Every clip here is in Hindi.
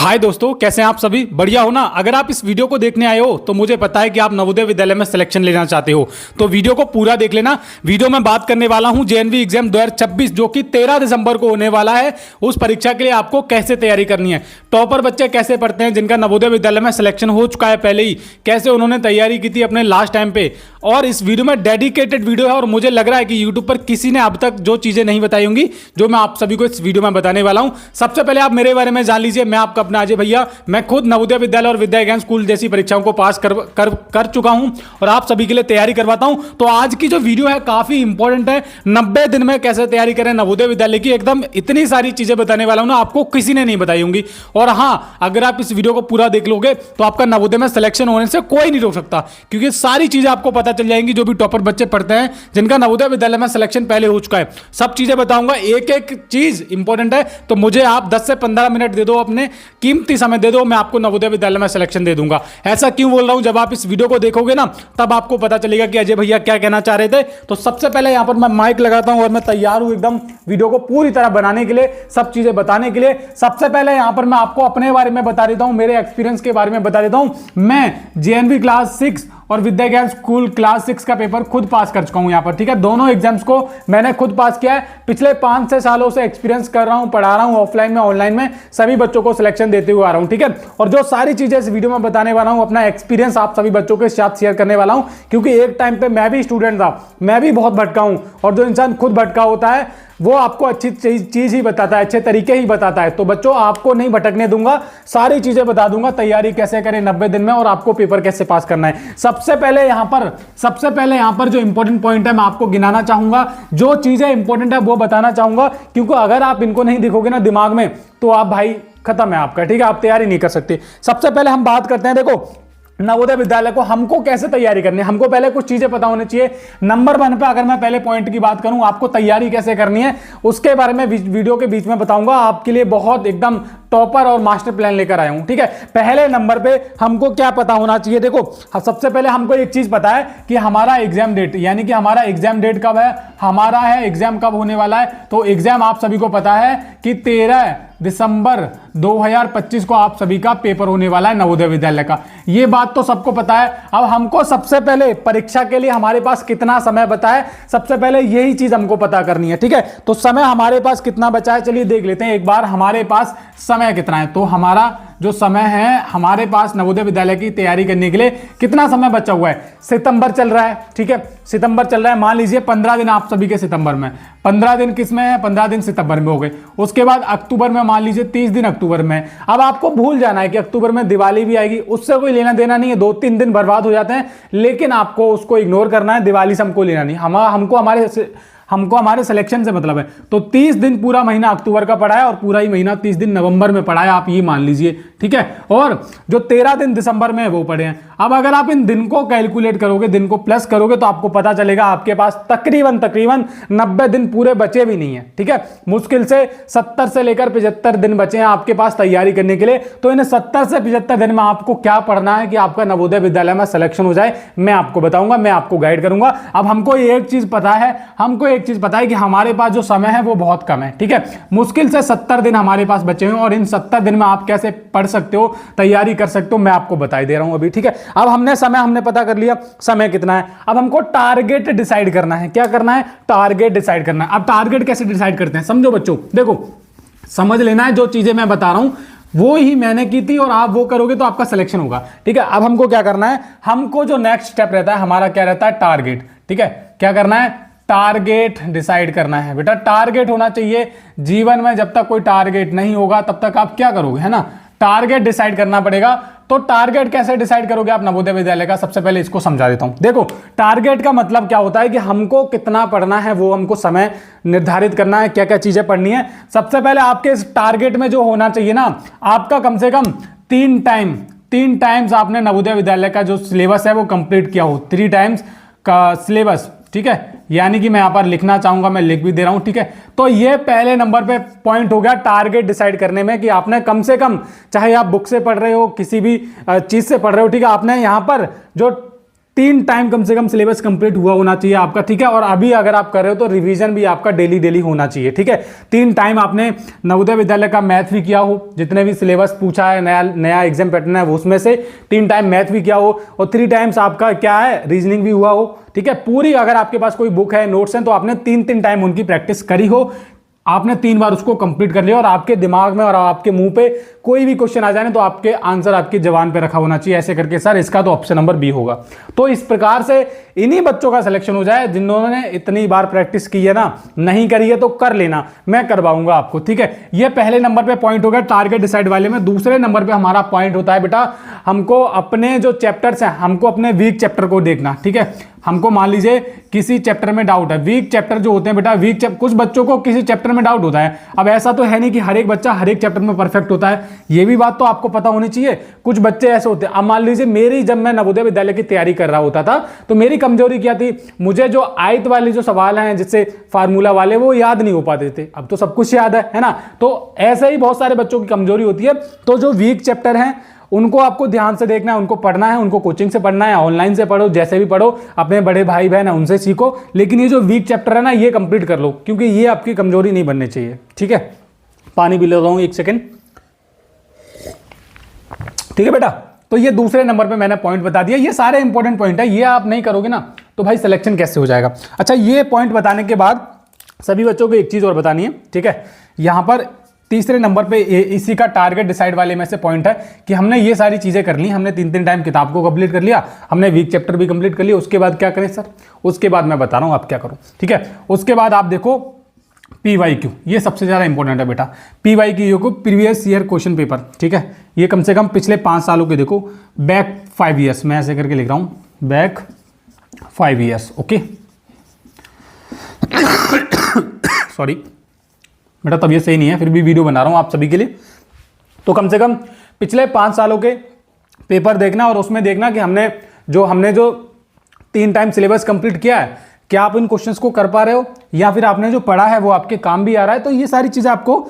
हाय दोस्तों, कैसे हैं आप सभी? बढ़िया हो ना? अगर आप इस वीडियो को देखने आए हो तो मुझे पता है कि आप नवोदय विद्यालय में सिलेक्शन लेना चाहते हो, तो वीडियो को पूरा देख लेना। वीडियो में बात करने वाला हूं जेएनवी एग्जाम 2026 जो कि 13 दिसंबर को होने वाला है। उस परीक्षा के लिए आपको कैसे तैयारी करनी है, टॉपर बच्चे कैसे पढ़ते हैं जिनका नवोदय विद्यालय में सिलेक्शन हो चुका है पहले ही, कैसे उन्होंने तैयारी की थी अपने लास्ट टाइम पे। और इस वीडियो में डेडिकेटेड वीडियो है और मुझे लग रहा है कि यूट्यूब पर किसी ने अब तक जो चीजें नहीं बताई होंगी जो मैं आप सभी को इस वीडियो में बताने वाला हूं। सबसे पहले आप मेरे बारे में जान लीजिए। मैं आपका अपना अजय भैया, मैं खुद नवोदय विद्यालय और विद्या ज्ञान स्कूल जैसी परीक्षाओं को पास कर चुका हूं और आप सभी के लिए तैयारी करवाता हूं। तो आज की जो वीडियो है काफी इंपॉर्टेंट है। 90 दिन में कैसे तैयारी करें नवोदय विद्यालय की, एकदम इतनी सारी चीजें बताने वाला हूं ना, आपको किसी ने नहीं बताई होंगी। और हां, अगर आप इस वीडियो को पूरा देख लोगे तो आपका नवोदय में सिलेक्शन होने से कोई नहीं रोक सकता, क्योंकि सारी चीजें आपको पता चल जाएंगी जो भी टॉपर बच्चे पढ़ते हैं जिनका नवोदय विद्यालय में सिलेक्शन पहले हो चुका है। सब चीजें बताऊंगा, एक एक चीज इंपॉर्टेंट है। तो मुझे आप 10 से 15 मिनट दे दो, अपने कीमती समय दे दो, मैं आपको नवोदय विद्यालय में सिलेक्शन दे दूंगा। ऐसा क्यों बोल रहा हूं, जब आप इस वीडियो को देखोगे ना तब आपको पता चलेगा कि अजय भैया क्या कहना चाह रहे थे। तो सबसे पहले यहां पर मैं माइक लगाता हूं और मैं तैयार हूं एकदम वीडियो को पूरी तरह बनाने के लिए, सब चीजें बताने के लिए। सबसे पहले यहां पर मैं आपको अपने बारे में बता देता हूं, मेरे एक्सपीरियंस के बारे में बता देता हूं। मैं जेएनवी क्लास 6 और विद्या ज्ञान स्कूल क्लास 6 का पेपर खुद पास कर चुका हूं यहां पर, ठीक है। दोनों एग्जाम्स को मैंने खुद पास किया है। पिछले 5-6 सालों से एक्सपीरियंस कर रहा हूं, पढ़ा रहा हूं, ऑफलाइन में ऑनलाइन में सभी बच्चों को सिलेक्शन देते हुए आ रहा हूं, ठीक है। और जो सारी चीजें इस वीडियो में बताने वाला हूं, अपना एक्सपीरियंस आप सभी बच्चों के साथ शेयर करने वाला हूं, क्योंकि एक टाइम पे मैं भी स्टूडेंट था, मैं भी बहुत भटका हूं। और जो इंसान खुद भटका होता है वो आपको अच्छी चीज ही बताता है, अच्छे तरीके ही बताता है। तो बच्चों, आपको नहीं भटकने दूंगा, सारी चीजें बता दूंगा, तैयारी कैसे करें 90 दिन में और आपको पेपर कैसे पास करना है। सबसे पहले यहां पर जो इंपॉर्टेंट पॉइंट है मैं आपको गिनाना चाहूंगा, जो चीजें इंपॉर्टेंट है वो बताना चाहूंगा, क्योंकि अगर आप इनको नहीं दिखोगे ना दिमाग में तो आप भाई खत्म है आपका, ठीक है, आप तैयारी नहीं कर सकते। सबसे पहले हम बात करते हैं, देखो नवोदय विद्यालय को हमको कैसे तैयारी करनी है। हमको पहले कुछ चीजें पता होनी चाहिए। नंबर 1 पे अगर मैं पहले पॉइंट की बात करूं, आपको तैयारी कैसे करनी है उसके बारे में वीडियो के बीच में बताऊंगा। आपके लिए बहुत एकदम टॉपर और मास्टर प्लान लेकर आया हूं, ठीक है। पहले नंबर पे हमको क्या पता होना चाहिए, देखो सबसे पहले हमको एक चीज पता है कि हमारा एग्जाम डेट, यानी कि हमारा एग्जाम डेट कब है, हमारा है एग्जाम कब होने वाला है। तो एग्जाम आप सभी को पता है कि 13 दिसंबर 2025 को आप सभी का पेपर होने वाला है नवोदय विद्यालय का, ये बात तो सबको पता है। अब हमको सबसे पहले परीक्षा के लिए हमारे पास कितना समय बचा है, सबसे पहले यही चीज हमको पता करनी है, ठीक है। तो समय हमारे पास कितना बचा है, चलिए देख लेते हैं एक बार हमारे पास समय कितना है। तो हमारा जो समय है हमारे पास नवोदय विद्यालय की तैयारी करने के लिए कितना समय बचा हुआ है, सितंबर चल रहा है, ठीक है, सितंबर चल रहा है। मान लीजिए 15 दिन आप सभी के सितंबर में, 15 दिन किस में है, 15 दिन सितंबर में हो गए। उसके बाद अक्टूबर में मान लीजिए 30 दिन अक्टूबर में। अब आपको भूल जाना है कि अक्टूबर में दिवाली भी आएगी, उससे कोई लेना देना नहीं है, 2-3 दिन बर्बाद हो जाते हैं, लेकिन आपको उसको इग्नोर करना है। दिवाली से हमको लेना नहीं, हमको हमारे सिलेक्शन से मतलब है। तो 30 दिन पूरा महीना अक्टूबर का पड़ा है और पूरा ही महीना 30 दिन नवंबर में पड़ा है, आप ये मान लीजिए, ठीक है। और जो 13 दिन दिसंबर में है वो पड़े हैं। अब अगर आप इन दिन को कैलकुलेट करोगे, दिन को प्लस करोगे, तो आपको पता चलेगा आपके पास तकरीबन 90 दिन पूरे बचे भी नहीं है, ठीक है। मुश्किल से 70 से लेकर 75 दिन बचे हैं आपके पास तैयारी करने के लिए। तो इन 70 से 75 दिन में आपको क्या पढ़ना है कि आपका नवोदय विद्यालय में सिलेक्शन हो जाए, मैं आपको बताऊंगा, मैं आपको गाइड करूंगा। अब हमको एक चीज पता है कि हमारे पास जो समय है वो बहुत कम है, ठीक है। मुश्किल से 70 दिन हमारे पास बचे हुए हैं और इन 70 दिन में आप कैसे पढ़ सकते हो, तैयारी कर सकते हो, मैं आपको बता दे रहा हूं अभी, ठीक है। अब हमने पता कर लिया समय कितना है। अब हमको टारगेट डिसाइड करना है। क्या करना है, टारगेट डिसाइड करना है। अब टारगेट कैसे डिसाइड करते हैं, समझो बच्चों, देखो समझ लेना है, जो चीजें मैं बता रहा हूं वो ही मैंने की थी और आप वो करोगे तो आपका सिलेक्शन होगा, ठीक है। अब हमको क्या करना है, हमको जो नेक्स्ट स्टेप रहता है हमारा क्या रहता है, टारगेट, ठीक है। क्या करना है, टारगेट डिसाइड करना है। बेटा टारगेट होना चाहिए जीवन में, जब तक कोई टारगेट नहीं होगा तब तक आप क्या करोगे, है ना। टारगेट डिसाइड करना पड़ेगा। तो टारगेट कैसे डिसाइड करोगे आप नवोदय विद्यालय का, सबसे पहले इसको समझा देता हूं। देखो टारगेट का मतलब क्या होता है कि हमको कितना पढ़ना है, वो हमको समय निर्धारित करना है, क्या क्या चीजें पढ़नी है। सबसे पहले आपके इस टारगेट में जो होना चाहिए ना, आपका कम से कम 3 टाइम्स आपने नवोदय विद्यालय का जो सिलेबस है वो कंप्लीट किया हो, 3 टाइम्स का सिलेबस, ठीक है। यानी कि मैं यहां पर लिखना चाहूंगा, मैं लिख भी दे रहा हूं, ठीक है। तो ये पहले नंबर पे पॉइंट हो गया टारगेट डिसाइड करने में, कि आपने कम से कम, चाहे आप बुक से पढ़ रहे हो, किसी भी चीज से पढ़ रहे हो, ठीक है, आपने यहां पर जो 3 टाइम कम से कम सिलेबस कंप्लीट हुआ होना चाहिए आपका, ठीक है। और अभी अगर आप कर रहे हो तो रिवीजन भी आपका डेली होना चाहिए, ठीक है। 3 टाइम आपने नवोदय विद्यालय का मैथ भी किया हो, जितने भी सिलेबस पूछा है, नया एग्जाम पैटर्न है उसमें से 3 टाइम मैथ भी किया हो, और 3 टाइम्स आपका क्या है, रीजनिंग भी हुआ हो, ठीक है। पूरी अगर आपके पास कोई बुक है, नोट्स हैं, तो आपने 3 टाइम उनकी प्रैक्टिस करी हो, आपने 3 बार उसको कंप्लीट कर लिया, और आपके दिमाग में और आपके मुंह पे कोई भी क्वेश्चन आ जाए तो आपके आंसर आपकी जबान पे रखा होना चाहिए, ऐसे करके सर इसका तो ऑप्शन नंबर बी होगा। तो इस प्रकार से इन्हीं बच्चों का सिलेक्शन हो जाए जिन्होंने इतनी बार प्रैक्टिस की है ना, नहीं करी है तो कर लेना, मैं करवाऊंगा आपको, ठीक है। ये पहले नंबर पे पॉइंट हो गया टारगेट डिसाइड वाले में। दूसरे नंबर पे हमारा पॉइंट होता है बेटा, हमको अपने जो चैप्टर्स हैं, हमको अपने वीक चैप्टर को देखना, ठीक है। हमको मान लीजिए किसी चैप्टर में डाउट है, वीक चैप्टर जो होते हैं बेटा, कुछ बच्चों को किसी चैप्टर में डाउट होता है। अब ऐसा तो है नहीं कि हर एक बच्चा हर एक चैप्टर में परफेक्ट होता है, ये भी बात तो आपको पता होनी चाहिए। कुछ बच्चे ऐसे होते हैं, अब मान लीजिए जब मैं नवोदय विद्यालय की तैयारी कर रहा होता था तो मेरी कमजोरी क्या थी, मुझे जो आयत वाले जो सवाल हैं जिससे फार्मूला वाले, वो याद नहीं हो पाते थे। अब तो सब कुछ याद है ना। तो ऐसे ही बहुत सारे बच्चों की कमजोरी होती है। तो जो वीक चैप्टर हैं उनको आपको ध्यान से देखना है, उनको पढ़ना है, उनको कोचिंग से पढ़ना है, ऑनलाइन से पढ़ो, जैसे भी पढ़ो, अपने बड़े भाई बहन है उनसे सीखो, लेकिन ये जो वीक चैप्टर है ना, ये कंप्लीट कर लो, क्योंकि ये आपकी कमजोरी नहीं बननी चाहिए, ठीक है। पानी भी ले रहा हूं 1 सेकेंड, ठीक है बेटा। तो ये दूसरे नंबर पे मैंने पॉइंट बता दिया, ये सारे इंपॉर्टेंट पॉइंट है, ये आप नहीं करोगे ना तो भाई सिलेक्शन कैसे हो जाएगा। अच्छा, ये पॉइंट बताने के बाद सभी बच्चों को एक चीज और बतानी है, ठीक है। यहां पर तीसरे नंबर पे इसी का टारगेट डिसाइड वाले में से पॉइंट है कि हमने ये सारी चीजें कर ली, हमने 3 टाइम किताब को कंप्लीट कर लिया, हमने वीक चैप्टर भी कंप्लीट कर लिया, उसके बाद क्या करें सर, उसके बाद मैं बता रहा हूं आप क्या करो, ठीक है। उसके बाद आप देखो PYQ, ये सबसे ज्यादा इंपॉर्टेंट है बेटा। PYQ को प्रीवियस ईयर क्वेश्चन पेपर, ठीक है। ये कम से कम पिछले 5 सालों के देखो, बैक 5 ईयर्स, मैं ऐसे करके लिख रहा हूं, बैक 5 ईयर्स, ओके। सॉरी बेटा, तबीयत सही नहीं है, फिर भी वीडियो बना रहा हूं आप सभी के लिए। तो कम से कम पिछले 5 सालों के पेपर देखना, और उसमें देखना कि हमने जो 3 टाइम सिलेबस कंप्लीट किया है, क्या आप इन क्वेश्चंस को कर पा रहे हो, या फिर आपने जो पढ़ा है वो आपके काम भी आ रहा है। तो ये सारी चीजें आपको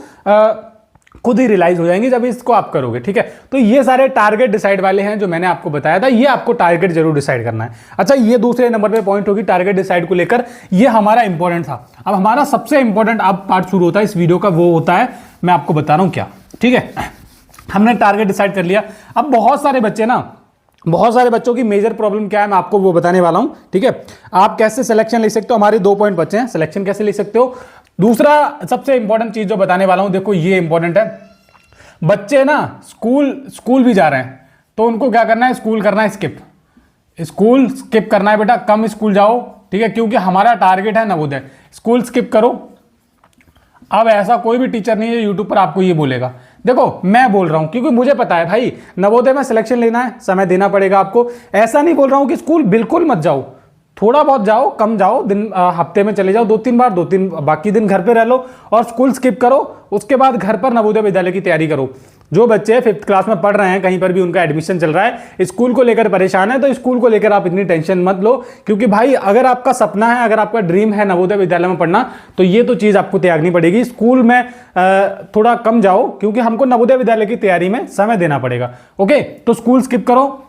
खुद ही रियलाइज हो जाएंगी जब इसको आप करोगे, ठीक है। तो ये सारे टारगेट डिसाइड वाले हैं जो मैंने आपको बताया था, ये आपको टारगेट जरूर डिसाइड करना है। अच्छा, ये दूसरे नंबर पे पॉइंट होगी टारगेट डिसाइड को लेकर, ये हमारा इंपॉर्टेंट था। अब हमारा सबसे इंपॉर्टेंट अब पार्ट शुरू होता है इस वीडियो का, वो होता है, मैं आपको बता रहा हूं क्या, ठीक है। हमने टारगेट डिसाइड कर लिया। अब बहुत सारे बच्चों की मेजर प्रॉब्लम क्या है, मैं आपको वो बताने वाला हूं, ठीक है। आप कैसे सिलेक्शन ले सकते हो, हमारे 2 पॉइंट बचे हैं, सिलेक्शन कैसे ले सकते हो। दूसरा सबसे इंपॉर्टेंट चीज जो बताने वाला हूं, देखो ये इंपॉर्टेंट है। बच्चे ना स्कूल भी जा रहे हैं, तो उनको क्या करना है, स्कूल करना है स्कूल स्किप करना है बेटा, कम स्कूल जाओ, ठीक है, क्योंकि हमारा टारगेट है नवोदय। स्कूल स्किप करो। अब ऐसा कोई भी टीचर नहीं है यूट्यूब पर आपको ये बोलेगा, देखो मैं बोल रहा हूं क्योंकि मुझे पता है भाई, नवोदय में सिलेक्शन लेना है, समय देना पड़ेगा आपको। ऐसा नहीं बोल रहा हूं कि स्कूल बिल्कुल मत जाओ, थोड़ा बहुत जाओ, कम जाओ, दिन हफ्ते में चले जाओ 2-3 बार, 2-3 बाकी दिन घर पे रह लो और स्कूल स्किप करो। उसके बाद घर पर नवोदय विद्यालय की तैयारी करो। जो बच्चे 5th क्लास में पढ़ रहे हैं, कहीं पर भी उनका एडमिशन चल रहा है, स्कूल को लेकर परेशान है, तो स्कूल को लेकर आप इतनी टेंशन मत लो, क्योंकि भाई अगर आपका सपना है, अगर आपका ड्रीम है नवोदय विद्यालय में पढ़ना, तो ये तो चीज आपको त्यागनी पड़ेगी। स्कूल में थोड़ा कम जाओ, क्योंकि हमको नवोदय विद्यालय की तैयारी में समय देना पड़ेगा, ओके। तो स्कूल स्किप करो।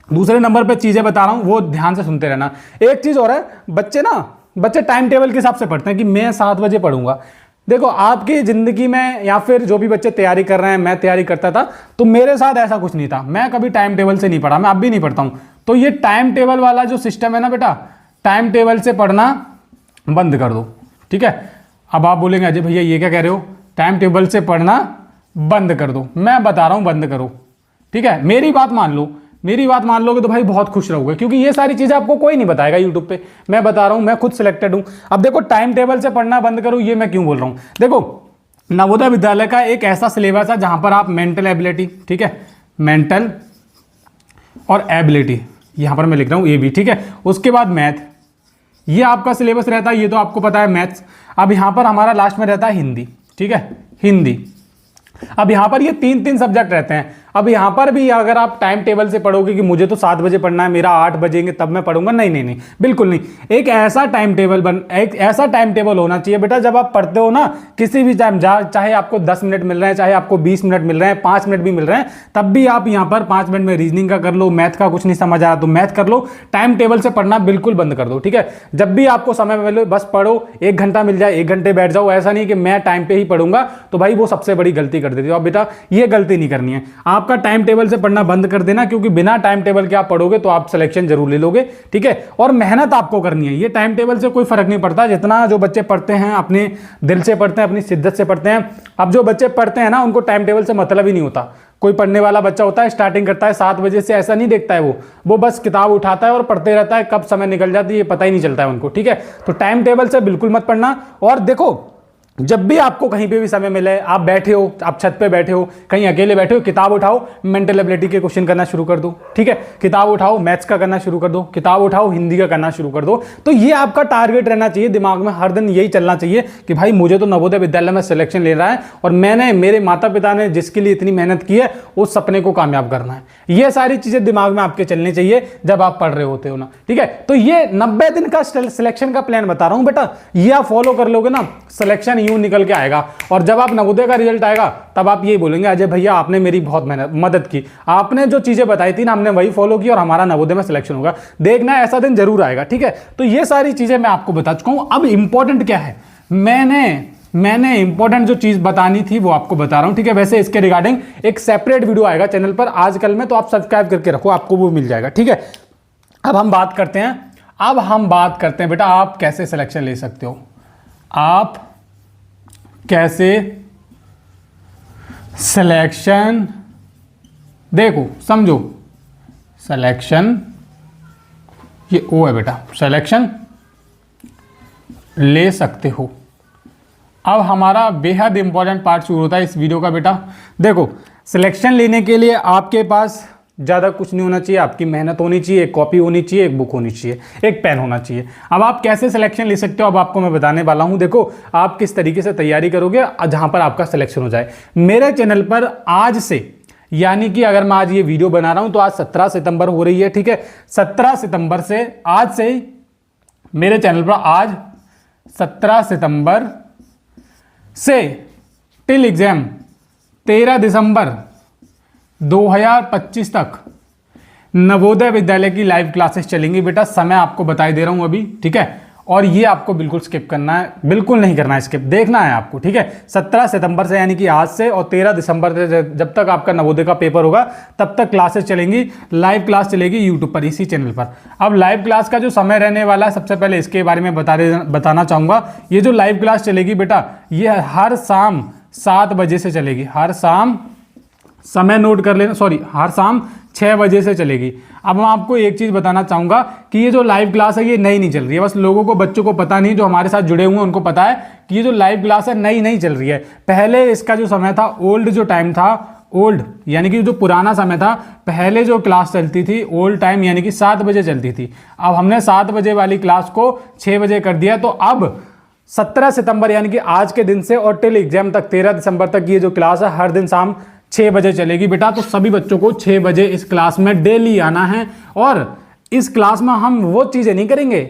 दूसरे नंबर पे चीजें बता रहा हूं, वो ध्यान से सुनते रहना। एक चीज और है, बच्चे टाइम टेबल के हिसाब से पढ़ते हैं कि मैं 7 बजे पढ़ूंगा। देखो आपकी जिंदगी में, या फिर जो भी बच्चे तैयारी कर रहे हैं, मैं तैयारी करता था, तो मेरे साथ ऐसा कुछ नहीं था, मैं कभी टाइम टेबल से नहीं पढ़ा, मैं अब भी नहीं पढ़ता हूं। तो ये टाइम टेबल वाला जो सिस्टम है ना बेटा, टाइम टेबल से पढ़ना बंद कर दो, ठीक है। अब आप बोलेंगे अजय भैया ये क्या कह रहे हो, टाइम टेबल से पढ़ना बंद कर दो। मैं बता रहा हूं बंद करो, ठीक है। मेरी बात मान लोगे तो भाई बहुत खुश रहोगे, क्योंकि ये सारी चीजें आपको कोई नहीं बताएगा यूट्यूब पे, मैं बता रहा हूं, मैं खुद सिलेक्टेड हूं। अब देखो टाइम टेबल से पढ़ना बंद करो, ये मैं क्यों बोल रहा हूं। देखो नवोदय विद्यालय का एक ऐसा सिलेबस है जहां पर आप मेंटल एबिलिटी, ठीक है, मेंटल और एबिलिटी, यहां पर मैं लिख रहा हूं AB, ठीक है। उसके बाद मैथ, ये आपका सिलेबस रहता है, ये तो आपको पता है, मैथ्स। अब यहां पर हमारा लास्ट में रहता है हिंदी, ठीक है, हिंदी। अब यहां पर ये 3 सब्जेक्ट रहते हैं। अब यहाँ पर भी अगर आप टाइम टेबल से पढ़ोगे कि मुझे तो 7 बजे पढ़ना है, मेरा 8 बजेंगे तब मैं पढ़ूंगा, नहीं नहीं नहीं, बिल्कुल नहीं। एक ऐसा टाइम टेबल होना चाहिए बेटा, जब आप पढ़ते हो ना किसी भी टाइम, चाहे आपको 10 मिनट मिल रहे हैं, चाहे आपको 20 मिनट मिल रहे हैं, 5 मिनट भी मिल रहे हैं, तब भी आप यहाँ पर 5 मिनट में रीजनिंग का कर लो, मैथ का कुछ नहीं समझ आ रहा तो मैथ कर लो, टाइम टेबल से पढ़ना बिल्कुल बंद कर दो, ठीक है। जब भी आपको समय मिले बस पढ़ो, 1 घंटा मिल जाए 1 घंटे बैठ जाओ, ऐसा नहीं कि मैं टाइम पे ही पढ़ूंगा, तो भाई वो सबसे बड़ी गलती कर देती हो। अब बेटा ये गलती नहीं करनी है, आपका टाइम टेबल से पढ़ना बंद कर देना, क्योंकि बिना टाइम टेबल के आप पढ़ोगे तो आप सिलेक्शन जरूर ले लोगे, ठीक है। और मेहनत आपको करनी है, ये टाइम टेबल से कोई फर्क नहीं पड़ता, जितना जो बच्चे पढ़ते हैं अपने दिल से पढ़ते हैं, अपनी शिद्दत से पढ़ते हैं। अब जो बच्चे पढ़ते हैं ना उनको टाइम टेबल से मतलब ही नहीं होता। कोई पढ़ने वाला बच्चा होता है, स्टार्टिंग करता है 7 बजे से, ऐसा नहीं देखता है वो बस किताब उठाता है और पढ़ते रहता है, कब समय निकल जाती है ये पता ही नहीं चलता है उनको, ठीक है। तो टाइम टेबल से बिल्कुल मत पढ़ना। और देखो जब भी आपको कहीं पे भी समय मिले, आप बैठे हो, आप छत पे बैठे हो, कहीं अकेले बैठे हो, किताब उठाओ, मेंटल एबिलिटी के क्वेश्चन करना शुरू कर दो, ठीक है। किताब उठाओ, मैथ्स का करना शुरू कर दो, किताब उठाओ, हिंदी का करना शुरू कर दो। तो ये आपका टारगेट रहना चाहिए दिमाग में, हर दिन यही चलना चाहिए कि भाई मुझे तो नवोदय विद्यालय में सिलेक्शन ले रहा है और मैंने, मेरे माता पिता ने जिसके लिए इतनी मेहनत की है उस सपने को कामयाब करना है। ये सारी चीजें दिमाग में आपके चलनी चाहिए जब आप पढ़ रहे होते हो ना, ठीक है। तो ये 90 दिन का सिलेक्शन का प्लान बता रहा हूं बेटा, ये आप फॉलो कर लोगे ना, सिलेक्शन यूं निकल के आएगा। और जब आप नवोदय का रिजल्ट आएगा तब आप ये बोलेंगे अजय भैया आपने मेरी बहुत मदद की, आपने जो चीजें बताई थी ना हमने वही फॉलो की और हमारा नवोदय में सिलेक्शन होगा। देखना ऐसा दिन जरूर आएगा, ठीक है। तो ये सारी चीजें मैं आपको बता चुका हूं। अब इंपॉर्टेंट क्या है, मैंने इंपॉर्टेंट जो चीज बतानी थी वो आपको बता रहा हूं, ठीक है। वैसे इसके रिगार्डिंग एक सेपरेट वीडियो आएगा चैनल पर आजकल में, तो आप सब्सक्राइब करके रखो, आपको वो मिल जाएगा, ठीक है। अब हम बात करते हैं बेटा आप कैसे सिलेक्शन ले सकते हो, आप कैसे सिलेक्शन, देखो समझो, सिलेक्शन, ये ओ है बेटा, सिलेक्शन ले सकते हो। अब हमारा बेहद इंपॉर्टेंट पार्ट शुरू होता है इस वीडियो का बेटा। देखो सिलेक्शन लेने के लिए आपके पास ज़्यादा कुछ नहीं होना चाहिए, आपकी मेहनत होनी चाहिए, एक कॉपी होनी चाहिए, एक बुक होनी चाहिए, एक पेन होना चाहिए। अब आप कैसे सिलेक्शन ले सकते हो अब आपको मैं बताने वाला हूं। देखो आप किस तरीके से तैयारी करोगे जहां पर आपका सिलेक्शन हो जाए। मेरे चैनल पर आज से, यानी कि अगर मैं आज ये वीडियो बना रहा हूं तो आज 17 सितंबर हो रही है, ठीक है। 17 सितंबर से, आज से मेरे चैनल पर आज 17 सितंबर से टिल एग्जाम 13 दिसंबर 2025 तक नवोदय विद्यालय की लाइव क्लासेस चलेंगी बेटा। समय आपको बता दे रहा हूं अभी, ठीक है। और ये आपको बिल्कुल स्किप करना है, बिल्कुल नहीं करना है स्किप, देखना है आपको, ठीक है। 17 सितंबर से यानी कि आज से और 13 दिसंबर से जब तक आपका नवोदय का पेपर होगा तब तक क्लासेस चलेंगी, लाइव क्लास चलेगी यूट्यूब पर, इसी चैनल पर। अब लाइव क्लास का जो समय रहने वाला है, सबसे पहले इसके बारे में बताना चाहूँगा। ये जो लाइव क्लास चलेगी बेटा, ये हर शाम 7 बजे से चलेगी, हर शाम, समय नोट कर लेना, सॉरी, हर शाम 6 बजे से चलेगी। अब मैं आपको एक चीज़ बताना चाहूँगा कि ये जो लाइव क्लास है ये नई नहीं चल रही है, बस लोगों को, बच्चों को पता नहीं, जो हमारे साथ जुड़े हुए हैं उनको पता है कि ये जो लाइव क्लास है नई नहीं चल रही है। पहले इसका जो समय था, ओल्ड जो टाइम था, ओल्ड यानी कि जो पुराना समय था, पहले जो क्लास चलती थी ओल्ड टाइम यानी कि 7 बजे चलती थी। अब हमने 7 बजे वाली क्लास को 6 बजे कर दिया। तो अब 17 सितंबर यानी कि आज के दिन से और टिल एग्जाम तक 13 दिसंबर तक ये जो क्लास है हर दिन शाम 6 बजे चलेगी बेटा। तो सभी बच्चों को 6 बजे इस क्लास में डेली आना है। और इस क्लास में हम वो चीज़ें नहीं करेंगे,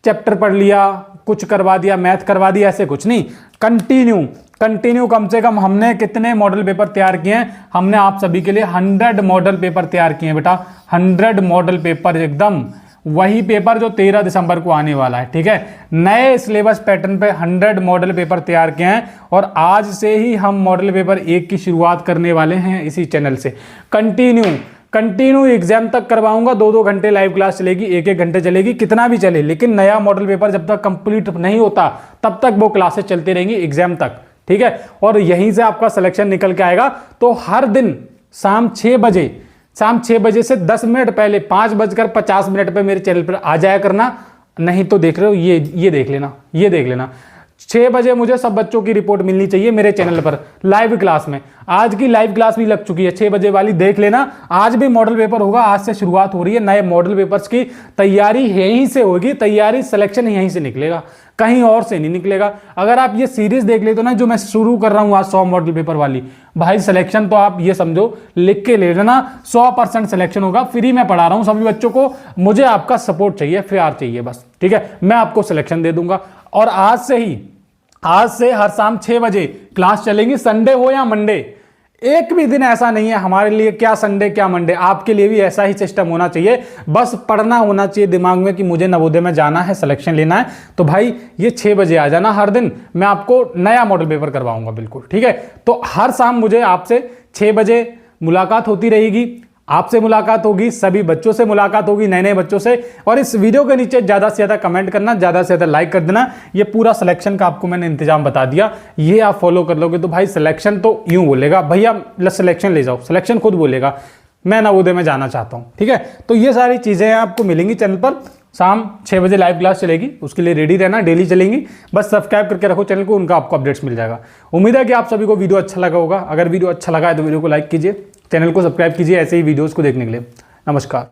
चैप्टर पढ़ लिया, कुछ करवा दिया, मैथ करवा दिया, ऐसे कुछ नहीं। कंटिन्यू कम से कम हमने कितने मॉडल पेपर तैयार किए हैं, हमने आप सभी के लिए 100 मॉडल पेपर तैयार किए हैं बेटा। 100 मॉडल पेपर, एकदम वही पेपर जो 13 दिसंबर को आने वाला है, ठीक है। नए सिलेबस पैटर्न पे 100 मॉडल पेपर तैयार किए हैं और आज से ही हम मॉडल पेपर 1 की शुरुआत करने वाले हैं इसी चैनल से। कंटिन्यू एग्जाम तक करवाऊंगा, 2-2 घंटे लाइव क्लास चलेगी, 1-1 घंटे चलेगी, कितना भी चले, लेकिन नया मॉडल पेपर जब तक कंप्लीट नहीं होता तब तक वो क्लासेस चलती रहेंगी एग्जाम तक, ठीक है। और यहीं से आपका सिलेक्शन निकल के आएगा। तो हर दिन शाम 6 बजे से 10 मिनट पहले 5:50 पे मेरे चैनल पर आ जाया करना। नहीं तो देख रहे हो ये देख लेना 6 बजे मुझे सब बच्चों की रिपोर्ट मिलनी चाहिए मेरे चैनल पर लाइव क्लास में। आज की लाइव क्लास भी लग चुकी है, 6 बजे वाली देख लेना। आज भी मॉडल पेपर होगा, आज से शुरुआत हो रही है। नए मॉडल पेपर्स की तैयारी यहीं से होगी, तैयारी सिलेक्शन यहीं से निकलेगा। कहीं और से नहीं निकलेगा। अगर आप ये सीरीज देख लेते हो ना जो मैं शुरू कर रहा हूँ आज 100 मॉडल पेपर वाली, भाई सिलेक्शन तो आप ये समझो लिख के ले लेना, 100% सिलेक्शन होगा। फ्री में पढ़ा रहा हूँ सभी बच्चों को, मुझे आपका सपोर्ट चाहिए, प्यार चाहिए बस, ठीक है। मैं आपको सिलेक्शन दे दूंगा। और आज से हर शाम 6 बजे क्लास चलेंगी, संडे हो या मंडे। एक भी दिन ऐसा नहीं है हमारे लिए, क्या संडे क्या मंडे, आपके लिए भी ऐसा ही सिस्टम होना चाहिए। बस पढ़ना होना चाहिए दिमाग में कि मुझे नवोदय में जाना है, सिलेक्शन लेना है, तो भाई ये 6 बजे आ जाना हर दिन, मैं आपको नया मॉडल पेपर करवाऊंगा बिल्कुल, ठीक है। तो हर शाम मुझे आपसे 6 बजे मुलाकात होती रहेगी, आपसे मुलाकात होगी, सभी बच्चों से मुलाकात होगी, नए नए बच्चों से। और इस वीडियो के नीचे ज़्यादा से ज़्यादा कमेंट करना, ज़्यादा से ज़्यादा लाइक कर देना। ये पूरा सिलेक्शन का आपको मैंने इंतजाम बता दिया, ये आप फॉलो कर लोगे तो भाई सिलेक्शन तो यूं बोलेगा, भैया सिलेक्शन ले जाओ, सिलेक्शन खुद बोलेगा मैं नवोदय में जाना चाहता हूँ, ठीक है। तो ये सारी चीज़ें आपको मिलेंगी चैनल पर। शाम 6 बजे लाइव क्लास चलेगी, उसके लिए रेडी रहना, डेली चलेंगी। बस सब्सक्राइब करके रखो चैनल को, उनका आपको अपडेट्स मिल जाएगा। उम्मीद है कि आप सभी को वीडियो अच्छा लगा होगा। अगर वीडियो अच्छा लगा है तो वीडियो को लाइक कीजिए, चैनल को सब्सक्राइब कीजिए ऐसे ही वीडियोस को देखने के लिए। नमस्कार।